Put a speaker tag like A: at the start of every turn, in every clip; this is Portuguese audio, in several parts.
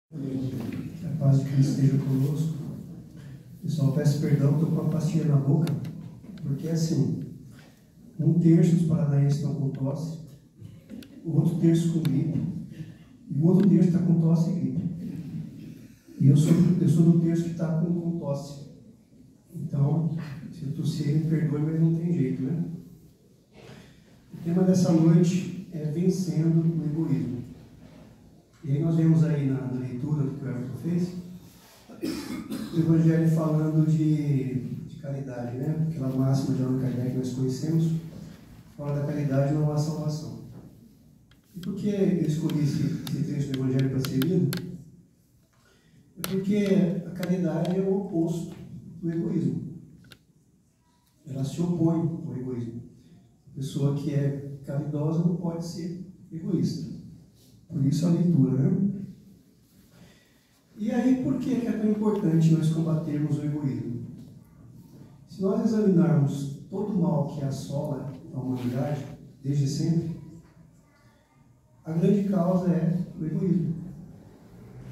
A: Que a paz de Cristo esteja conosco. Pessoal, peço perdão, estou com a pastilha na boca, porque assim, 1/3 dos paranaenses estão com tosse, o outro terço com gripe, e o outro terço está com tosse e gripe. E eu sou do terço que está com tosse. Então, se eu tossir, me perdoe, mas não tem jeito, né? O tema dessa noite é vencendo o egoísmo. E aí nós vemos aí na leitura que o Everton fez, o Evangelho falando de caridade, né? Aquela máxima de Allan Kardec que nós conhecemos, fala da caridade não há salvação. E por que eu escolhi esse trecho do Evangelho para ser lido? É porque a caridade é o oposto do egoísmo. Ela se opõe ao egoísmo. A pessoa que é caridosa não pode ser egoísta. Por isso a leitura, né? E aí, por que é tão importante nós combatermos o egoísmo? Se nós examinarmos todo o mal que assola a humanidade, desde sempre, a grande causa é o egoísmo.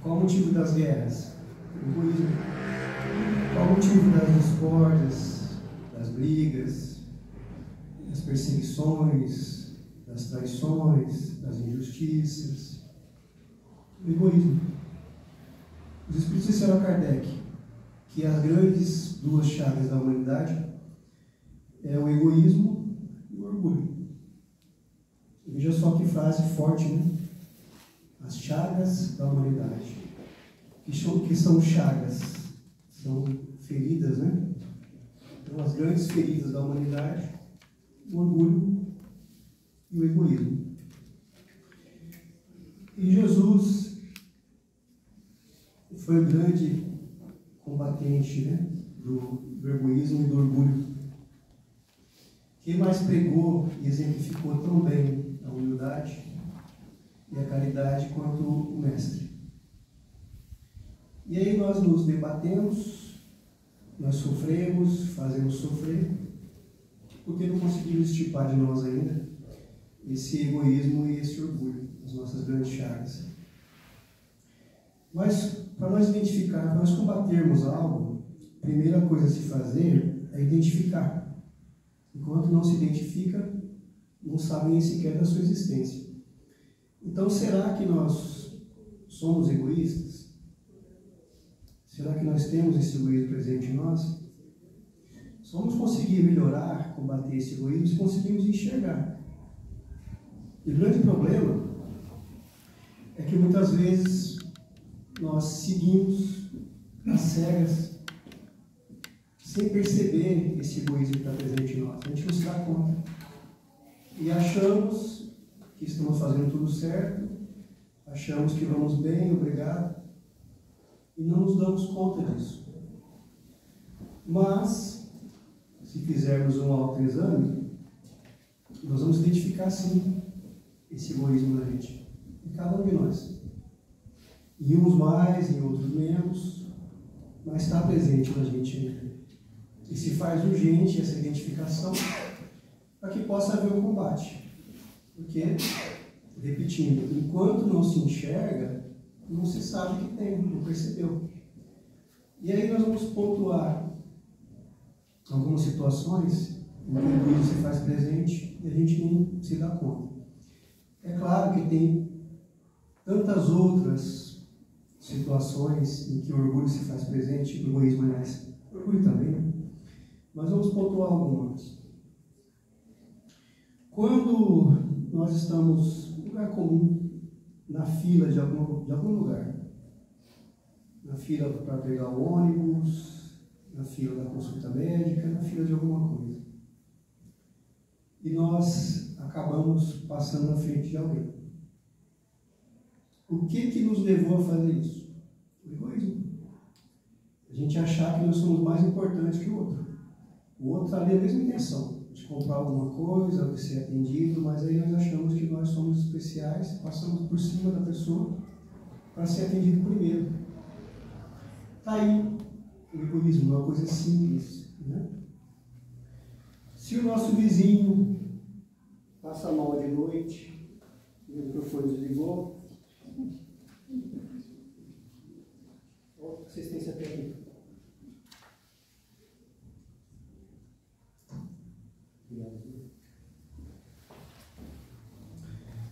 A: Qual o motivo das guerras? O egoísmo. Qual o motivo das discórdias, das brigas, das perseguições, das traições, das injustiças? O egoísmo. Os Espíritos disseram a Kardec que as grandes duas chagas da humanidade é o egoísmo e o orgulho. Veja só que frase forte, né? As chagas da humanidade. Que são chagas? São feridas, né? Então, as grandes feridas da humanidade, o orgulho e o egoísmo. E Jesus foi o grande combatente, né, do egoísmo e do orgulho. Quem mais pregou e exemplificou tão bem a humildade e a caridade quanto o Mestre. E aí nós nos debatemos, nós sofremos, fazemos sofrer, porque não conseguimos extirpar de nós ainda esse egoísmo e esse orgulho, as nossas grandes chagas. Mas, para nós identificar, para nós combatermos algo, a primeira coisa a se fazer é identificar. Enquanto não se identifica, não sabe nem sequer da sua existência. Então, será que nós somos egoístas? Será que nós temos esse egoísmo presente em nós? Só vamos conseguir melhorar, combater esse egoísmo se conseguirmos enxergar. E o grande problema é que muitas vezes nós seguimos às cegas, sem perceber esse egoísmo que está presente em nós. A gente não se dá conta. E achamos que estamos fazendo tudo certo, achamos que vamos bem, obrigado, e não nos damos conta disso. Mas, se fizermos um autoexame, nós vamos identificar sim esse egoísmo na gente, em cada um de nós. Em uns mais, em outros menos, mas está presente na gente. E se faz urgente essa identificação para que possa haver um combate. Porque, repetindo, enquanto não se enxerga, não se sabe que tem, não percebeu. E aí nós vamos pontuar algumas situações em que o egoísmo se faz presente e a gente nem se dá conta. É claro que tem tantas outras situações em que o orgulho se faz presente, o egoísmo é essa. O orgulho também, né? Mas vamos pontuar algumas. Quando nós estamos em lugar comum, na fila de algum lugar, na fila para pegar o ônibus, na fila da consulta médica, na fila de alguma coisa, e nós acabamos passando na frente de alguém. O que nos levou a fazer isso? O egoísmo. A gente achar que nós somos mais importantes que o outro. O outro está ali a mesma intenção, de comprar alguma coisa, de ser atendido, mas aí nós achamos que nós somos especiais, passamos por cima da pessoa para ser atendido primeiro. Está aí o egoísmo, uma coisa simples, né? Se o nosso vizinho passa mal de noite, o microfone desligou, assistência técnica.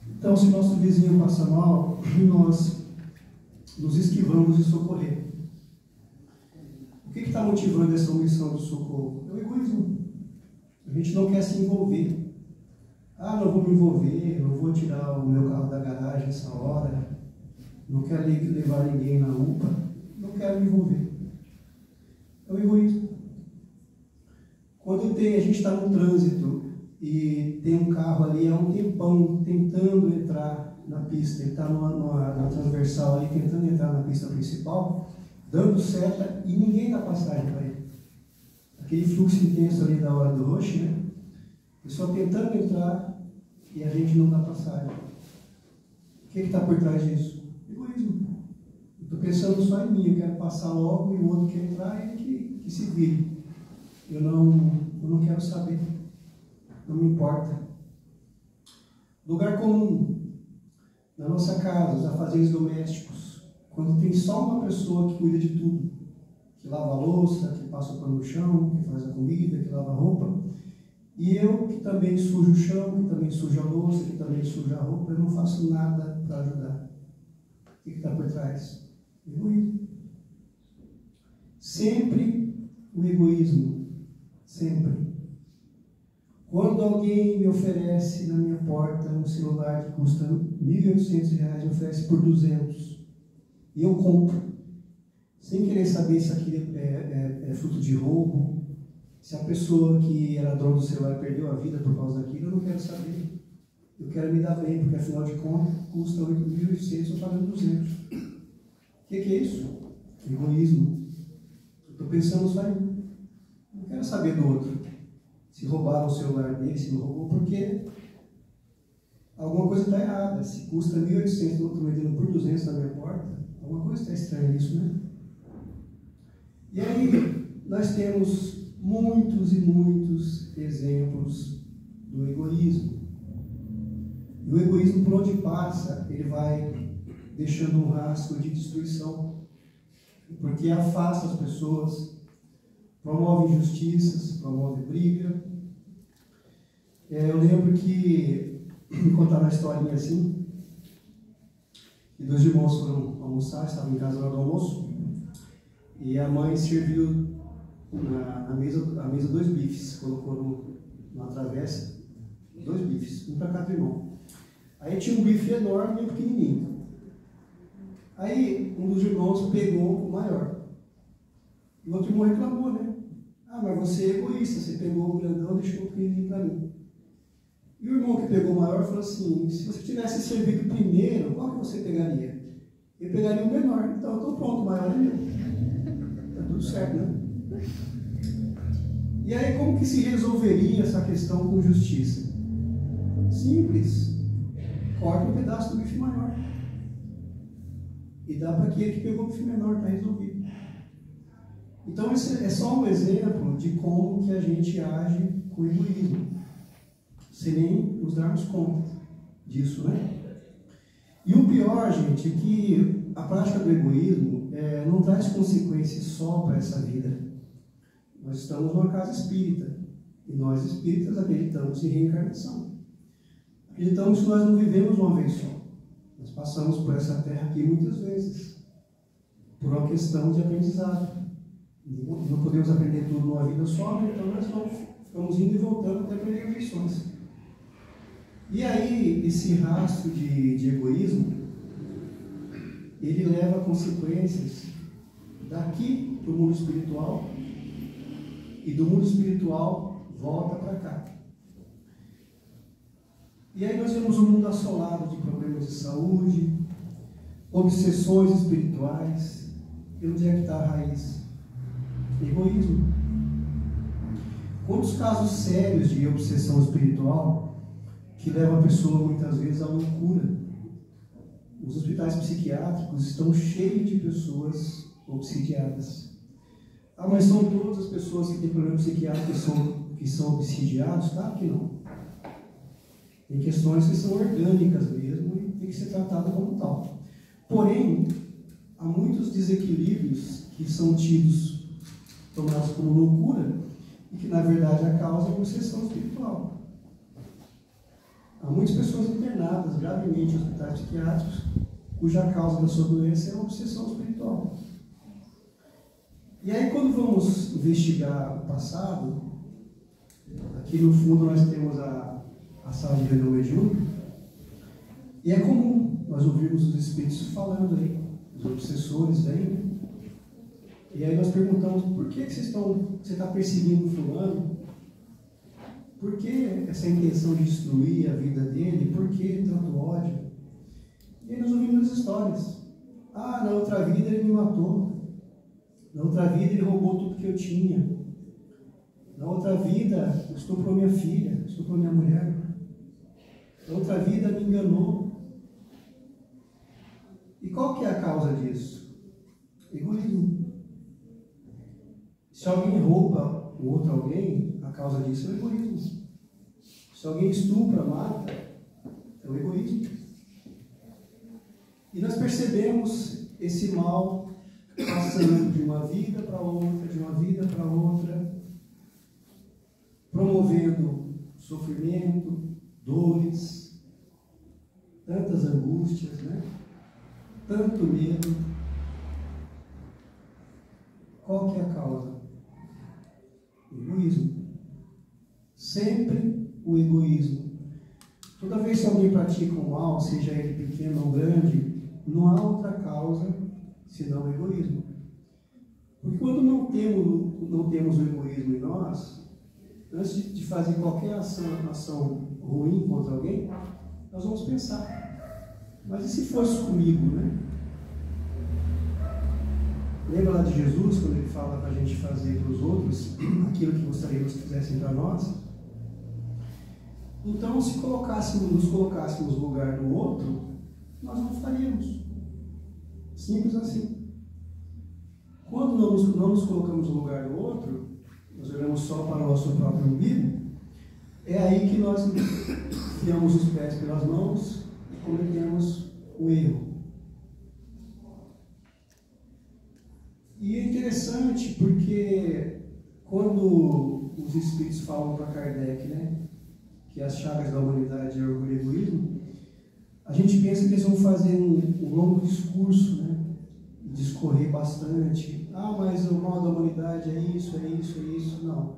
A: Então, se nosso vizinho passa mal, nós nos esquivamos de socorrer. O que está motivando essa omissão de socorro? É o egoísmo. A gente não quer se envolver. Ah, não vou me envolver, não vou tirar o meu carro da garagem essa hora, não quero levar ninguém na UPA, não quero me envolver. É o egoísmo. Quando a gente está no trânsito e tem um carro ali há um tempão tentando entrar na pista, ele está na transversal ali tentando entrar na pista principal, dando seta e ninguém dá passagem para ele. Aquele fluxo intenso ali da hora do rush, né? Pessoa tentando entrar e a gente não dá passagem. O que está por trás disso? Egoísmo. Eu estou pensando só em mim, eu quero passar logo e o outro quer entrar e ele que se vire. Eu não quero saber. Não me importa. Lugar comum. Na nossa casa, os afazeres domésticos. Quando tem só uma pessoa que cuida de tudo. Que lava a louça, que passa o pano no chão, que faz a comida, que lava a roupa. E eu, que também sujo o chão, que também sujo a louça, que também sujo a roupa, eu não faço nada para ajudar. O que está por trás? Egoísmo. Sempre o egoísmo. Sempre. Quando alguém me oferece na minha porta um celular que custa R$1.800, me oferece por 200, e eu compro, sem querer saber se aquilo é fruto de roubo, se a pessoa que era dona do celular perdeu a vida por causa daquilo, eu não quero saber. Eu quero me dar bem, porque afinal de contas custa R$8.800, eu estou pagando 200. O que é isso? Egoísmo. Eu estou pensando só em mim. Não quero saber do outro. Se roubaram o celular dele, se não roubou, porque alguma coisa está errada. Se custa 1.800, eu estou vendendo por 200 na minha porta, alguma coisa está estranha nisso, né? E aí, nós temos muitos e muitos exemplos do egoísmo. E o egoísmo, por onde passa, ele vai deixando um rastro de destruição, porque afasta as pessoas, promove injustiças, promove briga. Eu lembro que, me contaram uma historinha assim, que 2 irmãos foram almoçar, estavam em casa na hora do almoço, e a mãe serviu na mesa 2 bifes, colocou numa travessa, 2 bifes, um para cada irmão. Aí tinha um bife enorme e um pequenininho. Aí um dos irmãos pegou o maior. E o outro irmão reclamou, né? Ah, mas você é egoísta, você pegou o grandão e deixou o pequenininho para mim. E o irmão que pegou o maior falou assim, se você tivesse servido primeiro, qual que você pegaria? Eu pegaria o menor, então eu estou pronto, o maior é meu. Está tudo certo, né? E aí como que se resolveria essa questão com justiça? Simples. Corta um pedaço do bife maior. E dá para aquele que pegou o bife menor, está resolvido. Então esse é só um exemplo de como que a gente age com egoísmo, sem nem nos darmos conta disso, né? E o pior, gente, é que a prática do egoísmo não traz consequências só para essa vida. Nós estamos numa casa espírita, e nós espíritas acreditamos em reencarnação. Acreditamos que nós não vivemos uma vez só. Nós passamos por essa terra aqui muitas vezes, por uma questão de aprendizado. Não podemos aprender tudo numa vida só, então nós vamos indo e voltando até aprender lições. E aí, esse rastro de egoísmo, ele leva a consequências daqui para o mundo espiritual, e do mundo espiritual volta para cá. E aí nós vemos um mundo assolado de problemas de saúde, obsessões espirituais. E onde é que está a raiz? Egoísmo. Quantos casos sérios de obsessão espiritual que levam a pessoa muitas vezes à loucura? Os hospitais psiquiátricos estão cheios de pessoas obsidiadas. Ah, mas são todas as pessoas que têm problema psiquiátrico que são obsidiados? Claro que não. Tem questões que são orgânicas mesmo e tem que ser tratada como tal. Porém, há muitos desequilíbrios que são tidos, tomados como loucura, e que na verdade a causa é a obsessão espiritual. Há muitas pessoas internadas gravemente em hospitais psiquiátricos, cuja causa da sua doença é a obsessão espiritual. E aí, quando vamos investigar o passado, aqui no fundo nós temos a sala de reunião mediúnica, e é comum nós ouvirmos os espíritos falando aí, os obsessores vêm, e aí nós perguntamos: por que você está perseguindo fulano? Por que essa intenção de destruir a vida dele? Por que tanto ódio? E aí nós ouvimos as histórias. Ah, na outra vida ele me matou. Na outra vida ele roubou tudo que eu tinha. Na outra vida estuprou minha filha, estuprou minha mulher. Na outra vida me enganou. E qual que é a causa disso? Egoísmo. Se alguém rouba o outro alguém, a causa disso é o egoísmo. Se alguém estupra, mata, é o egoísmo. E nós percebemos esse mal passando de uma vida para outra, de uma vida para outra, promovendo sofrimento, dores, tantas angústias, né? Tanto medo. Qual que é a causa? O egoísmo. Sempre o egoísmo. Toda vez que alguém pratica um mal, seja ele pequeno ou grande, não há outra causa senão o egoísmo. Porque quando não temos o egoísmo em nós, antes de fazer qualquer ação ruim contra alguém, nós vamos pensar: mas e se fosse comigo, né? Lembra lá de Jesus, quando ele fala para a gente fazer para os outros aquilo que gostaríamos que fizessem para nós? Então, se nos colocássemos no lugar do outro, nós não faríamos. Simples assim. Quando não nos colocamos no lugar do outro, nós olhamos só para o nosso próprio umbigo, é aí que nós enfiamos os pés pelas mãos e cometemos o erro. E é interessante porque quando os espíritos falam para Kardec, né, que as chagas da humanidade é orgulho e egoísmo, a gente pensa que eles vão fazer um longo discurso, né, discorrer bastante. Ah, mas o mal da humanidade é isso, é isso, é isso. Não.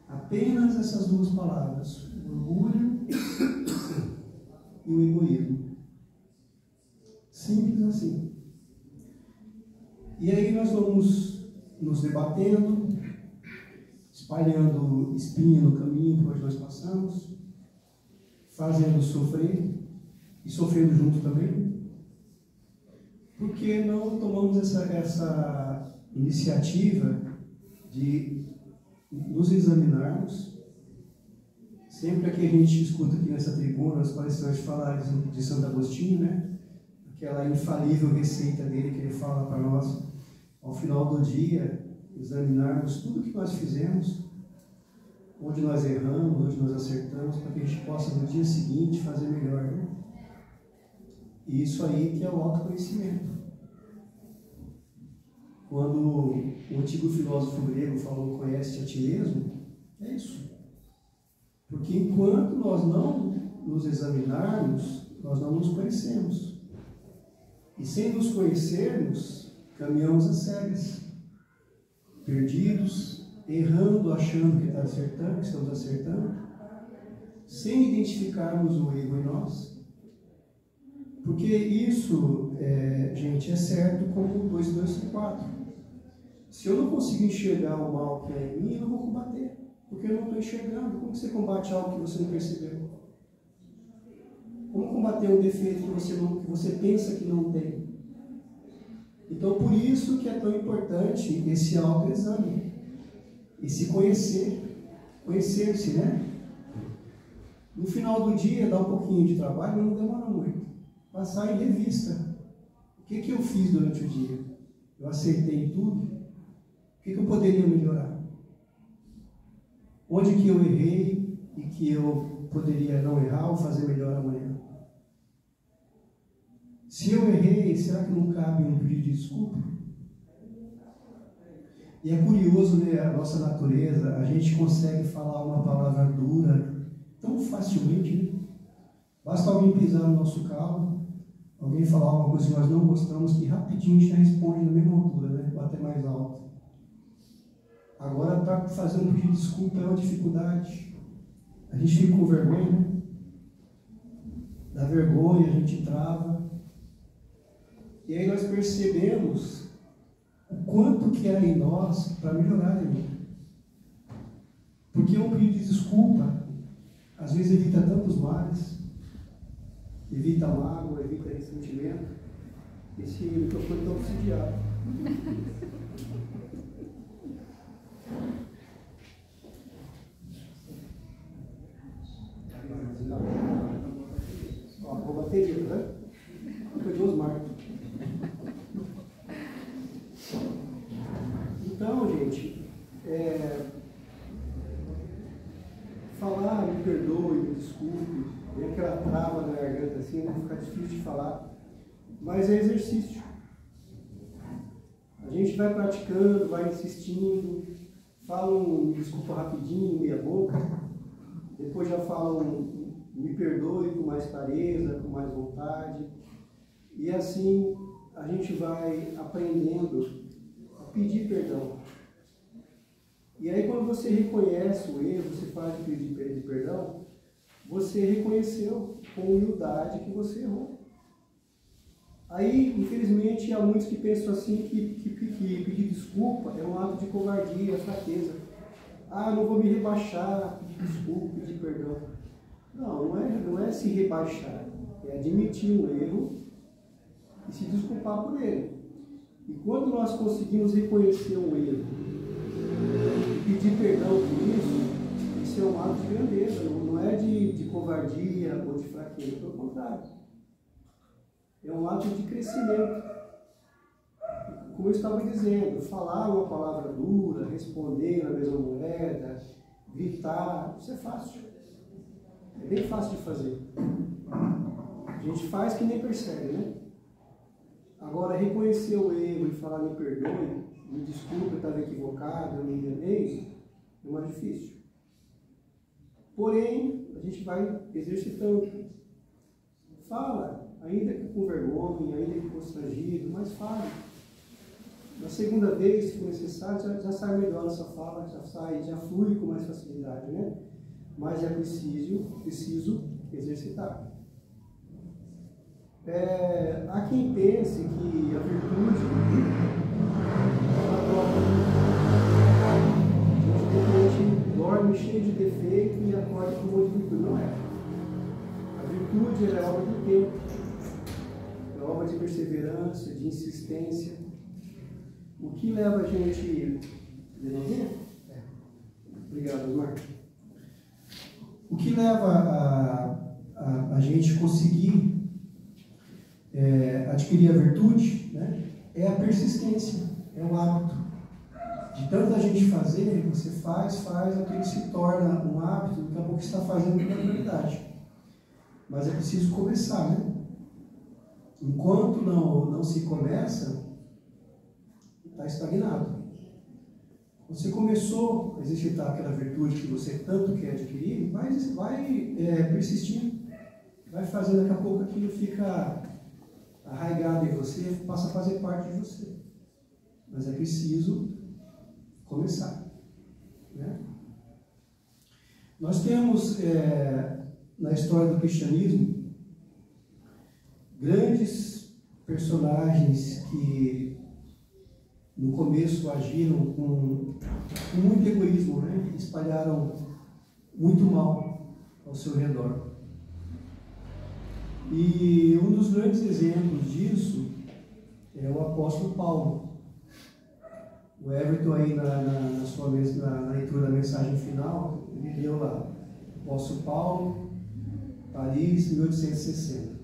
A: Apenas essas duas palavras: o orgulho e o egoísmo. Simples assim. E aí nós vamos nos debatendo, espalhando espinho no caminho por onde nós passamos, fazendo sofrer e sofrendo junto também. Porque não tomamos essa iniciativa de nos examinarmos? Sempre que a gente escuta aqui nessa tribuna as palestrantes falarem de Santo Agostinho, né? Aquela infalível receita dele que ele fala para nós, ao final do dia, examinarmos tudo que nós fizemos, onde nós erramos, onde nós acertamos, para que a gente possa no dia seguinte fazer melhor, né? E isso aí que é o autoconhecimento. Quando o antigo filósofo grego falou: conhece-te a ti mesmo, é isso. Porque enquanto nós não nos examinarmos, nós não nos conhecemos. E sem nos conhecermos, caminhamos às cegas, perdidos, errando, achando que estamos acertando, sem identificarmos o erro em nós. Porque isso, gente, é certo como 2 e 2 são 4. Se eu não consigo enxergar o mal que é em mim, eu não vou combater, porque eu não estou enxergando. Como você combate algo que você não percebeu? Como combater um defeito que você pensa que não tem? Então, por isso que é tão importante esse autoexame, esse conhecer-se, né? No final do dia, dá um pouquinho de trabalho, não demora muito. Passar em revista. O que eu fiz durante o dia? Eu acertei em tudo? O que eu poderia melhorar? Onde que eu errei e que eu poderia não errar ou fazer melhor amanhã? Se eu errei, será que não cabe um pedido de desculpa? E é curioso, né, a nossa natureza, a gente consegue falar uma palavra dura tão facilmente, né? Basta alguém pisar no nosso carro, alguém falar alguma coisa que nós não gostamos, que rapidinho a gente já responde na mesma altura, né? Ou até mais alto. Agora, para fazer um pedido de desculpa é uma dificuldade. A gente fica com vergonha, né? Dá vergonha, a gente trava. E aí nós percebemos o quanto que há em nós para melhorar, irmão. Porque um pedido de desculpa, às vezes evita tantos males, evita mágoa, evita ressentimento. Esse microfone está obsidiado. Ó, vou bater, né? Foi de Osmar. Então, gente, falar, me perdoe, me desculpe, vem aquela trava na garganta assim, né? Fica difícil de falar, mas é exercício. A gente vai praticando, vai insistindo, fala um desculpa rapidinho, meia boca, depois já fala me perdoe com mais clareza, com mais vontade, e assim a gente vai aprendendo a pedir perdão. E aí quando você reconhece o erro, você faz o pedido de perdão, você reconheceu com humildade que você errou. Aí, infelizmente, há muitos que pensam assim que pedir desculpa é um ato de covardia, fraqueza. Ah, não vou me rebaixar, pedir desculpa, pedir perdão. Não é se rebaixar, é admitir um erro e se desculpar por ele. E quando nós conseguimos reconhecer um erro e pedir perdão por isso é um ato de grandeza, não é de covardia ou de fraqueza, pelo contrário. É um ato de crescimento. Como eu estava dizendo, falar uma palavra dura, responder na mesma moeda, gritar, isso é fácil. É bem fácil de fazer. A gente faz que nem percebe, né? Agora, reconhecer o erro e falar me perdoe, me desculpe, eu estava equivocado, eu me enganei, é mais difícil. Porém, a gente vai exercitando. Fala, ainda que com vergonha, ainda que constrangido, mas fale. Na segunda vez, se for necessário, já sai melhor essa fala, já flui com mais facilidade, né? Mas é preciso exercitar. Há quem pense que a virtude a gente dorme cheio de defeito e acorda com um monte de virtude. Não é. A virtude é obra do tempo, é obra de perseverança, de insistência. O que leva a gente... Obrigado, Marcos. O que leva a gente conseguir adquirir a virtude, né, é a persistência, é o hábito. De tanta gente fazer, você faz, aquilo se torna um hábito, daqui a pouco você está fazendo com naturalidade. Mas é preciso começar, né? Enquanto não se começa, está estagnado. Você começou a exercitar aquela virtude que você tanto quer adquirir, vai persistir, vai fazendo, daqui a pouco aquilo fica arraigado em você, passa a fazer parte de você. Mas é preciso começar, né? Nós temos na história do cristianismo grandes personagens que no começo agiram com muito egoísmo, né? Espalharam muito mal ao seu redor. E um dos grandes exemplos disso é o apóstolo Paulo. O Everton aí na sua na leitura da mensagem final, ele leu lá, apóstolo Paulo, Paris, 1860.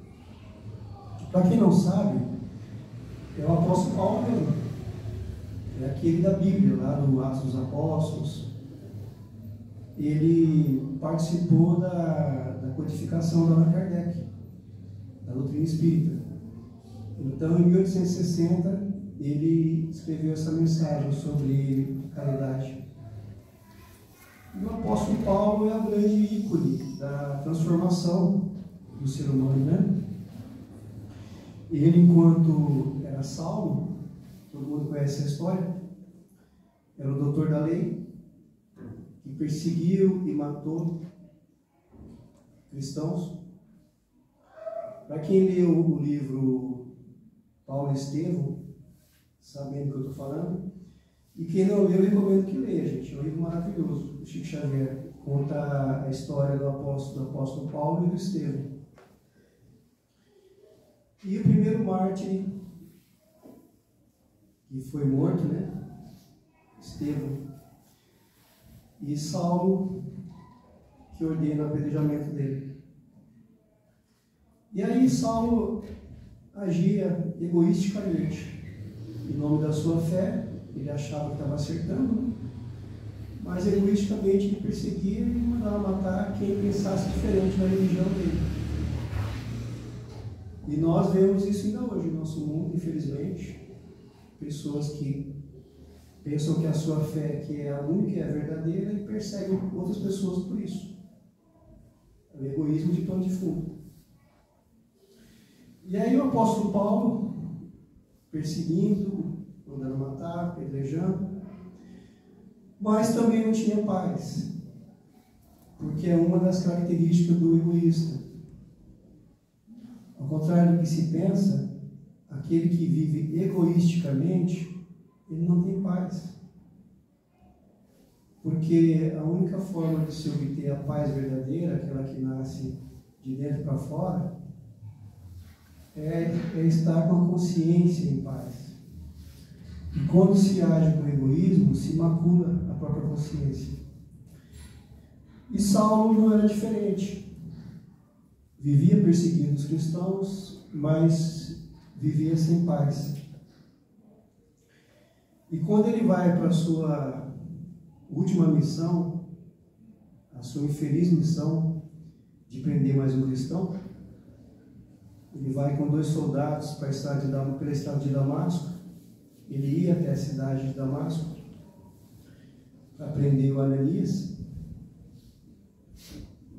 A: Para quem não sabe, é o apóstolo Paulo mesmo. É aquele da Bíblia, lá do Atos dos Apóstolos. Ele participou da codificação da Allan Kardec, da doutrina espírita. Então, em 1860, ele escreveu essa mensagem sobre caridade. E o apóstolo Paulo é o grande ícone da transformação do ser humano, né? Ele, enquanto era Saulo, todo mundo conhece a história, era o doutor da lei, que perseguiu e matou cristãos. Para quem leu o livro Paulo e Estevão, sabendo o que eu estou falando, e quem não leu, eu recomendo que leia, gente. É um livro maravilhoso. O Chico Xavier conta a história do apóstolo Paulo e do Estevão. E o primeiro mártir que foi morto, né? Estevão. E Saulo, que ordena o apedrejamento dele. E aí Saulo agia egoisticamente. Em nome da sua fé, ele achava que estava acertando, mas egoisticamente ele perseguia e mandava matar quem pensasse diferente da religião dele. E nós vemos isso ainda hoje no nosso mundo, infelizmente. Pessoas que pensam que a sua fé que é a única e a verdadeira e perseguem outras pessoas por isso. É o egoísmo de pano de fundo. E aí o apóstolo Paulo, perseguindo, mandando matar, apedrejando, mas também não tinha paz, porque é uma das características do egoísta. Ao contrário do que se pensa, aquele que vive egoisticamente, ele não tem paz. Porque a única forma de se obter a paz verdadeira, aquela que nasce de dentro para fora, é estar com a consciência em paz. E quando se age com egoísmo, se macula a própria consciência. E Saulo não era diferente. Vivia perseguindo os cristãos, mas vivia sem paz. E quando ele vai para a sua última missão, a sua infeliz missão de prender mais um cristão, ele vai com 2 soldados pela estrada de Damasco. Ele ia até a cidade de Damasco para prender o Ananias.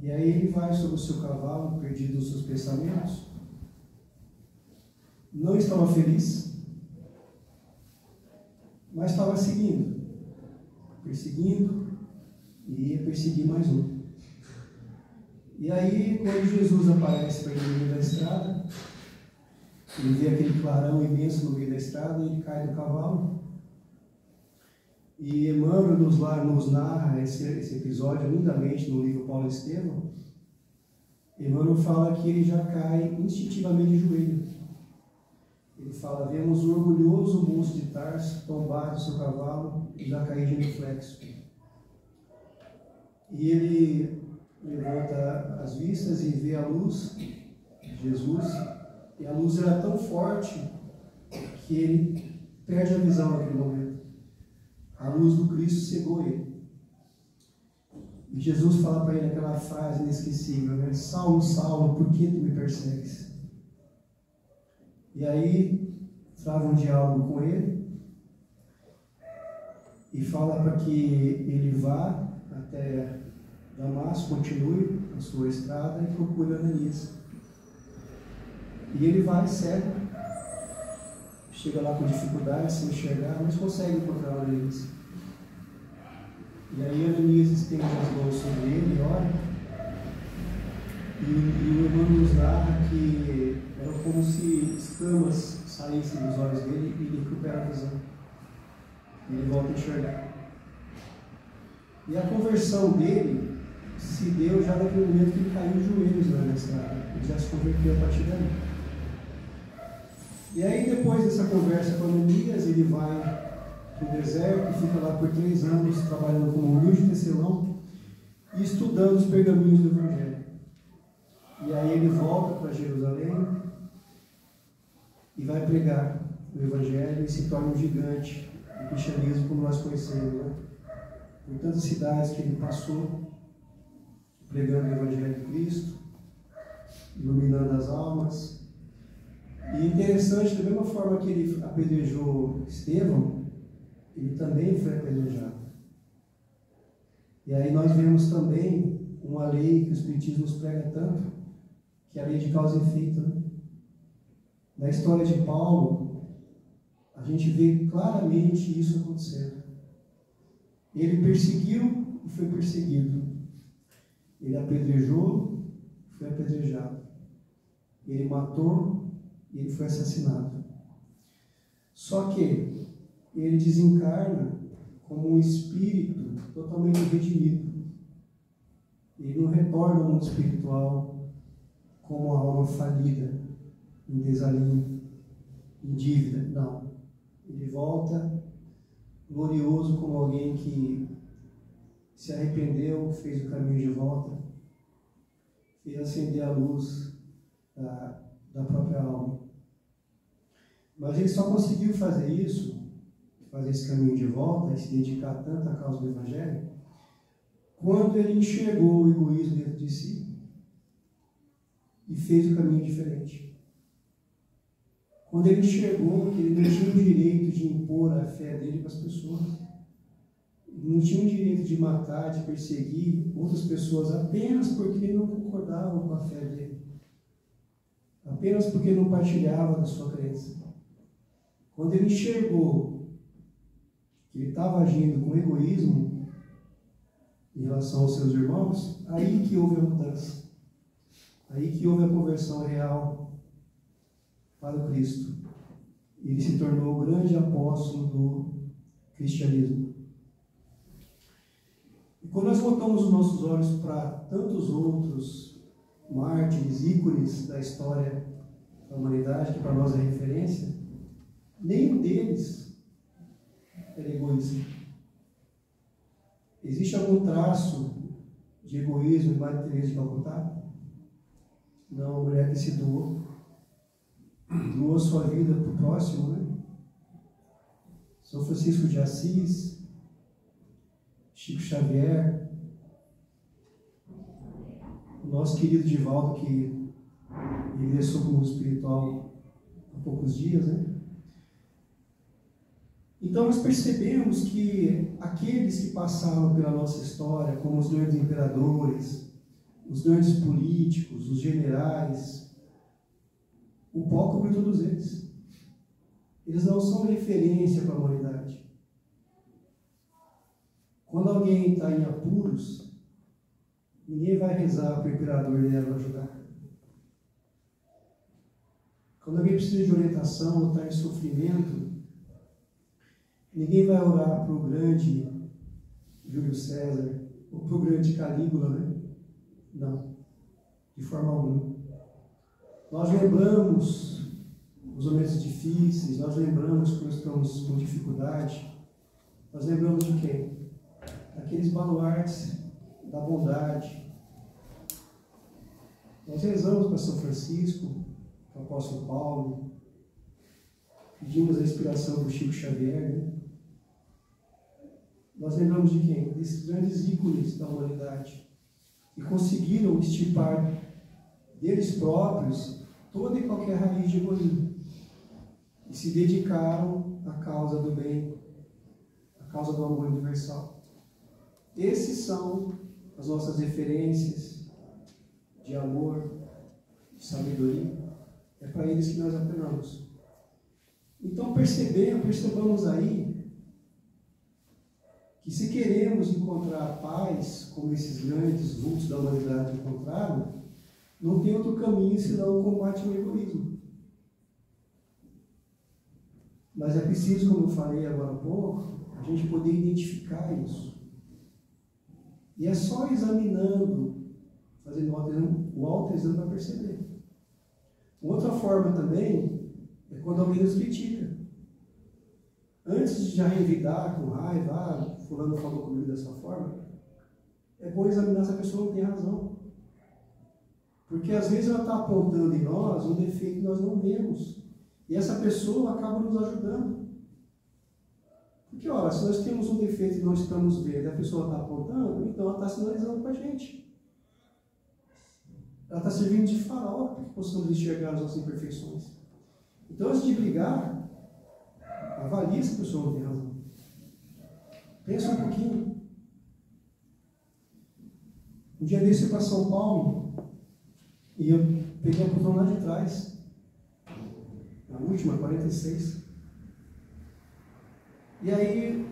A: E aí ele vai sobre o seu cavalo, perdido nos seus pensamentos. Não estava feliz, mas estava seguindo, perseguindo, e ia perseguir mais um. E aí, quando Jesus aparece para ele no meio da estrada, ele vê aquele clarão imenso no meio da estrada e ele cai do cavalo. E Emmanuel nos narra esse episódio lindamente no livro Paulo e Estevão. Emmanuel fala que ele já cai instintivamente de joelho. Ele fala: vemos o orgulhoso moço de Tarso tombar do seu cavalo e já cair genuflexo. E ele levanta as vistas e vê a luz de Jesus, e a luz era tão forte que ele perde a visão naquele momento. A luz do Cristo cegou ele. E Jesus fala para ele aquela frase inesquecível, né? Saulo, Saulo, por que tu me persegues? E aí trava um diálogo com ele e fala para que ele vá até Damasco, continue a sua estrada e procure Ananias. E ele vai cego, chega lá com dificuldade, sem enxergar, mas consegue encontrar Ananias. E aí Ananias estende as mãos sobre ele e ora. E o Emmanuel nos narra que era como se escamas saíssem dos olhos dele e ele recupera a visão. E ele volta a enxergar. E a conversão dele se deu já naquele momento que ele caiu de joelhos na estrada. Ele já se converteu a partir daí. E aí, depois dessa conversa com Ananias, ele vai para o deserto e fica lá por 3 anos trabalhando como humilde tecelão e estudando os pergaminhos do Evangelho. E aí ele volta para Jerusalém e vai pregar o Evangelho e se torna um gigante do cristianismo como nós conhecemos, né? Por tantas cidades que ele passou, pregando o Evangelho de Cristo, iluminando as almas, E interessante, da mesma forma que ele apedrejou Estevão, ele também foi apedrejado. E aí nós vemos também uma lei que o Espiritismo nos prega tanto, que é a lei de causa e efeito. Né? Na história de Paulo, a gente vê claramente isso acontecendo. Ele perseguiu e foi perseguido. Ele apedrejou e foi apedrejado. Ele matou e ele foi assassinado. Só que ele desencarna como um espírito totalmente redimido. Ele não retorna ao mundo espiritual como uma alma falida, em desalinho, em dívida. Não. Ele volta glorioso como alguém que se arrependeu, fez o caminho de volta, fez acender a luz da própria alma. Mas ele só conseguiu fazer isso, fazer esse caminho de volta e se dedicar tanto à causa do Evangelho, quando ele enxergou o egoísmo dentro de si e fez o caminho diferente. Quando ele enxergou que ele não tinha o direito de impor a fé dele para as pessoas, ele não tinha o direito de matar, de perseguir outras pessoas apenas porque ele não concordava com a fé dele, apenas porque ele não partilhava da sua crença. Quando ele enxergou que ele estava agindo com egoísmo em relação aos seus irmãos, aí que houve a mudança, aí que houve a conversão real para o Cristo. Ele se tornou o grande apóstolo do cristianismo. E quando nós voltamos os nossos olhos para tantos outros mártires, ícones da história da humanidade, que para nós é referência, nenhum deles era egoísta. Existe algum traço de egoísmo em Madre Teresa de Calcutá? Não, a mulher que se doou sua vida para o próximo, né? São Francisco de Assis, Chico Xavier, o nosso querido Divaldo, que ingressou como espiritual há poucos dias, né? Então nós percebemos que aqueles que passaram pela nossa história, como os grandes imperadores, os grandes políticos, os generais, o pó cobriu todos eles. Eles não são referência para a humanidade. Quando alguém está em apuros, ninguém vai rezar para o imperador e ela ajudar. Quando alguém precisa de orientação ou está em sofrimento, ninguém vai orar para o grande Júlio César ou para o grande Calígula, né? Não, de forma alguma. Nós lembramos os momentos difíceis, nós lembramos quando estamos com dificuldade, nós lembramos de quem? Aqueles baluartes da bondade. Nós rezamos para São Francisco, para o apóstolo Paulo, pedimos a inspiração do Chico Xavier, né? Nós lembramos de quem? Desses grandes ícones da humanidade, que conseguiram extirpar deles próprios toda e qualquer raiz de egoísmo e se dedicaram à causa do bem, à causa do amor universal. Esses são as nossas referências de amor, de sabedoria. É para eles que nós apelamos. Então percebamos aí que se queremos encontrar paz, como esses grandes vultos da humanidade encontraram, não tem outro caminho senão o combate ao egoísmo. Mas é preciso, como eu falei agora há pouco, a gente poder identificar isso. E é só examinando, fazendo o autoexame para perceber. Outra forma também é quando alguém nos critica. Antes de já revidar com raiva, fulano falou comigo dessa forma, é bom examinar se a pessoa não tem razão. Porque às vezes ela está apontando em nós um defeito que nós não vemos. E essa pessoa acaba nos ajudando. Porque, olha, se nós temos um defeito e não estamos vendo, e a pessoa está apontando, então ela está sinalizando para a gente. Ela está servindo de farol para que possamos enxergar as nossas imperfeições. Então, antes de brigar, avalie se a pessoa não tem razão. Pensa um pouquinho. Um dia desse eu fui para São Paulo e eu peguei a poltrona lá de trás, a última, 46. E aí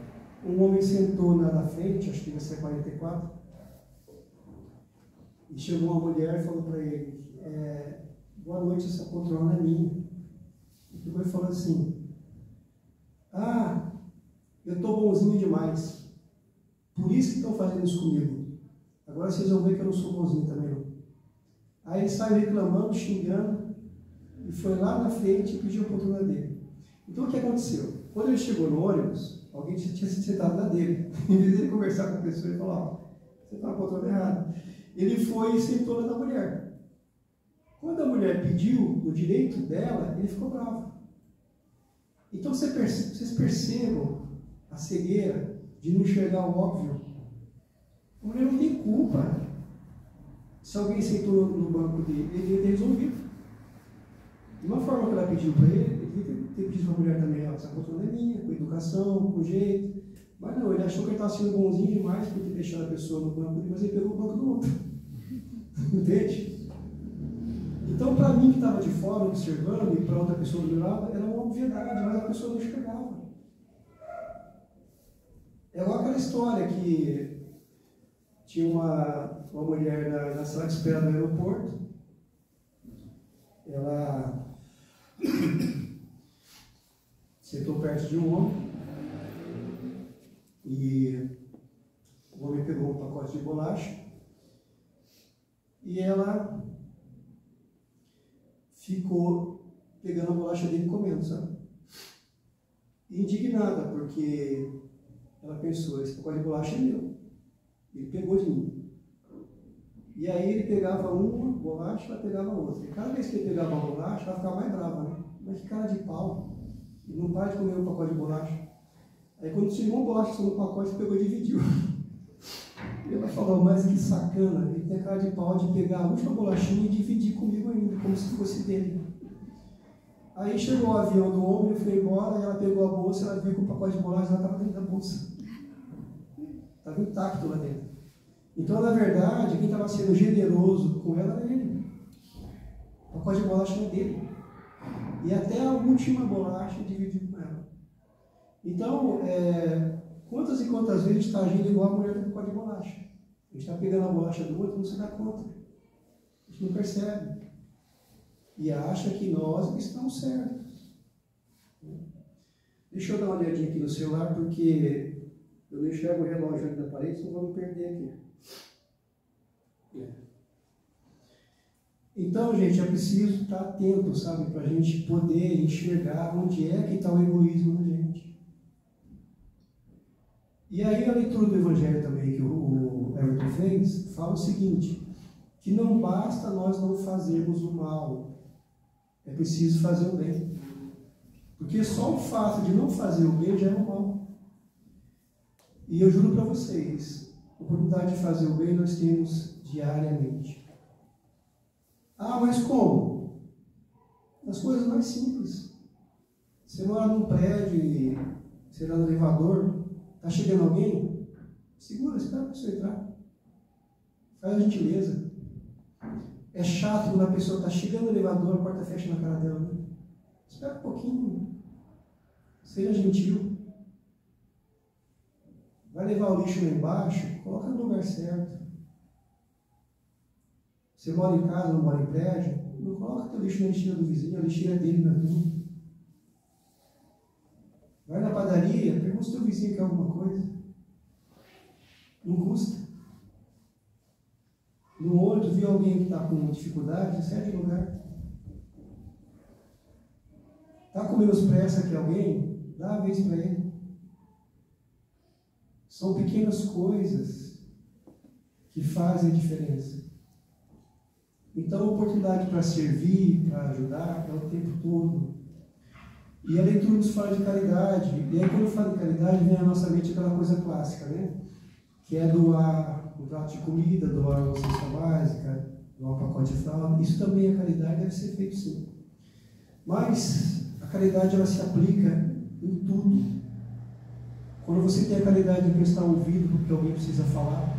A: um homem sentou na frente, acho que ia ser 44, e chegou uma mulher e falou para ele, boa noite, essa poltrona é minha. E pegou e falou assim, eu estou bonzinho demais, por isso que estão fazendo isso comigo. Agora vocês vão ver que eu não sou bonzinho também não. Aí ele saiu reclamando, xingando, e foi lá na frente e pediu a poltrona dele. Então o que aconteceu? Quando ele chegou no ônibus, alguém tinha se sentado na dele. Em vez de ele conversar com a pessoa, ele falou, você está na poltrona errada. Ele foi e sentou na mulher. Quando a mulher pediu o direito dela, ele ficou bravo. Então vocês percebam a cegueira de não enxergar o óbvio. A mulher não tem culpa. Se alguém sentou no banco dele, ele devia ter resolvido. De uma forma que ela pediu para ele devia ter pedido para a mulher também, essa poltrona é minha, com educação, com jeito. Mas não, ele achou que ele estava sendo bonzinho demais por ter deixado a pessoa no banco dele, mas ele pegou o banco do outro. Entende? Então, para mim que estava de fora observando, e para outra pessoa do meu lado, era uma obviedade, mas a pessoa não enxergava. É igual aquela história que tinha uma mulher na sala de espera do aeroporto. Ela sentou perto de um homem e o homem pegou um pacote de bolacha e ela ficou pegando a bolacha dele e comendo, sabe? Indignada, porque ela pensou, esse pacote de bolacha é meu. Ele pegou de mim. E aí ele pegava uma bolacha, ela pegava outra. E cada vez que ele pegava uma bolacha, ela ficava mais brava, né? Mas que cara de pau. Ele não para de comer um pacote de bolacha. Aí quando chegou uma bolacha no pacote, ele pegou e dividiu. E ela falou, mas que sacana, ele tem cara de pau de pegar a última bolachinha e dividir comigo ainda, como se fosse dele. Aí chegou o avião do homem, ele foi embora, e ela pegou a bolsa, ela viu que o pacote de bolacha já estava dentro da bolsa. Estava intacto lá dentro. Então, na verdade, quem estava sendo generoso com ela era ele. O pacote de bolacha era dele. E até a última bolacha dividiu com ela. Então, quantas e quantas vezes a gente está agindo igual a mulher do pacote de bolacha? A gente está pegando a bolacha do outro e não se dá conta. A gente não percebe. E acha que nós estamos certos. Deixa eu dar uma olhadinha aqui no celular, porque eu não enxergo o relógio ali na parede, senão vou me perder aqui. Então, gente, é preciso estar atento, sabe, para a gente poder enxergar onde é que está o egoísmo na gente. E aí a leitura do Evangelho também que o Everton fez, fala o seguinte, que não basta nós não fazermos o mal, é preciso fazer o bem. Porque só o fato de não fazer o bem já é o mal. E eu juro para vocês, a oportunidade de fazer o bem nós temos diariamente. Mas como? As coisas mais simples. Você mora num prédio e você está no elevador, está chegando alguém, segura, espera a pessoa entrar. Faz a gentileza. É chato quando a pessoa está chegando no elevador, a porta fecha na cara dela. Né? Espera um pouquinho. Seja gentil. Vai levar o lixo lá embaixo, coloca no lugar certo. Você mora em casa, não mora em prédio, não coloca teu lixo na lixeira do vizinho, a lixeira é dele, não é tua. Vai na padaria, pergunta se teu vizinho quer alguma coisa. Não custa. No ônibus, viu alguém que está com dificuldade, cede o lugar. Está com menos pressa que alguém? Dá a vez para ele. São pequenas coisas que fazem a diferença. Então, a oportunidade para servir, para ajudar, é o tempo todo. E a leitura nos fala de caridade. E aí, quando eu falo de caridade, vem à nossa mente aquela coisa clássica, né? Que é doar um prato de comida, doar uma cesta básica, doar um pacote de fralda. Isso também é caridade, deve ser feito sim. Mas A caridade, ela se aplica em tudo. Quando você tem a caridade de prestar ouvido porque alguém precisa falar.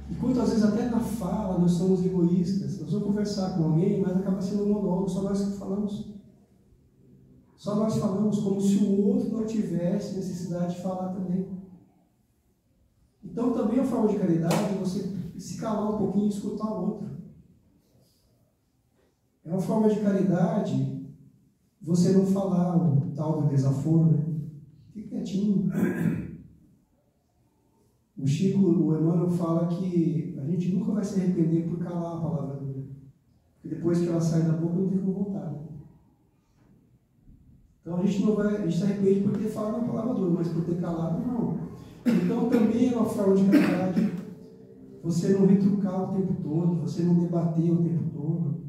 A: E quantas vezes até na fala nós somos egoístas. Nós vamos conversar com alguém, mas acaba sendo um monólogo, só nós que falamos. Só nós falamos como se o outro não tivesse necessidade de falar também. Então também a forma de caridade é você se calar um pouquinho e escutar o outro. É uma forma de caridade você não falar o tal do desaforo, né? Fique quietinho. O Chico, o Emmanuel fala que a gente nunca vai se arrepender por calar a palavra dura. Porque depois que ela sai da boca não tem como voltar. Né? Então a gente se arrepende por ter falado a palavra dura, mas por ter calado, não. Então também é uma forma de caridade você não retrucar o tempo todo, você não debater o tempo todo.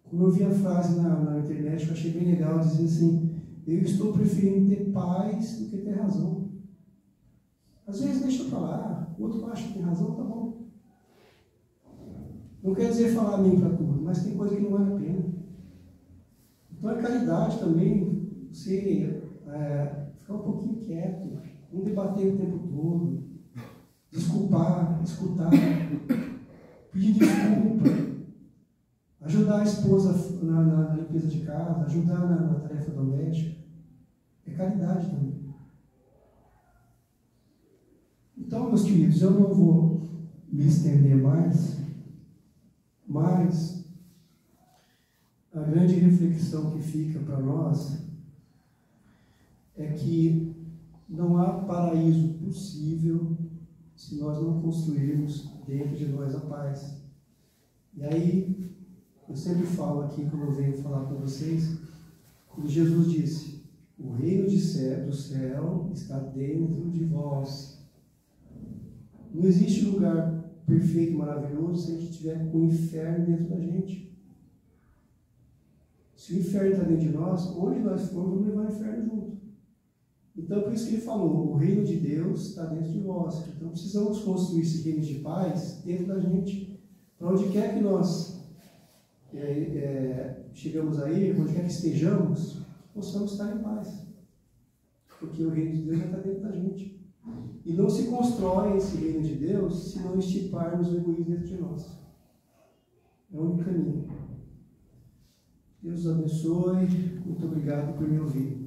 A: Como eu vi a frase na internet, eu achei bem legal, dizendo assim: eu estou preferindo ter paz do que ter razão. Às vezes deixa eu falar, o outro acha que tem razão, tá bom. Não quer dizer falar amém para tudo, mas tem coisa que não vale a pena. Então a caridade também, você ficar um pouquinho quieto, não debater o tempo todo, desculpar, escutar, pedir desculpa. Ajudar a esposa na limpeza de casa, ajudar na tarefa doméstica. É caridade também. Então, meus queridos, eu não vou me estender mais, mas a grande reflexão que fica para nós é que não há paraíso possível se nós não construirmos dentro de nós a paz. E aí, eu sempre falo aqui, quando eu venho falar com vocês, quando Jesus disse: o reino do céu está dentro de vós. Não existe lugar perfeito, maravilhoso, se a gente tiver o inferno dentro da gente. Se o inferno está dentro de nós, onde nós formos, vamos levar o inferno junto. Então, por isso que ele falou: o reino de Deus está dentro de vós. Então, precisamos construir esse reino de paz dentro da gente. Para onde quer que nós chegamos aí, onde quer que estejamos, possamos estar em paz. Porque o reino de Deus já está dentro da gente. E não se constrói esse reino de Deus se não estiparmos o egoísmo dentro de nós. É o único caminho. Deus os abençoe. Muito obrigado por me ouvir.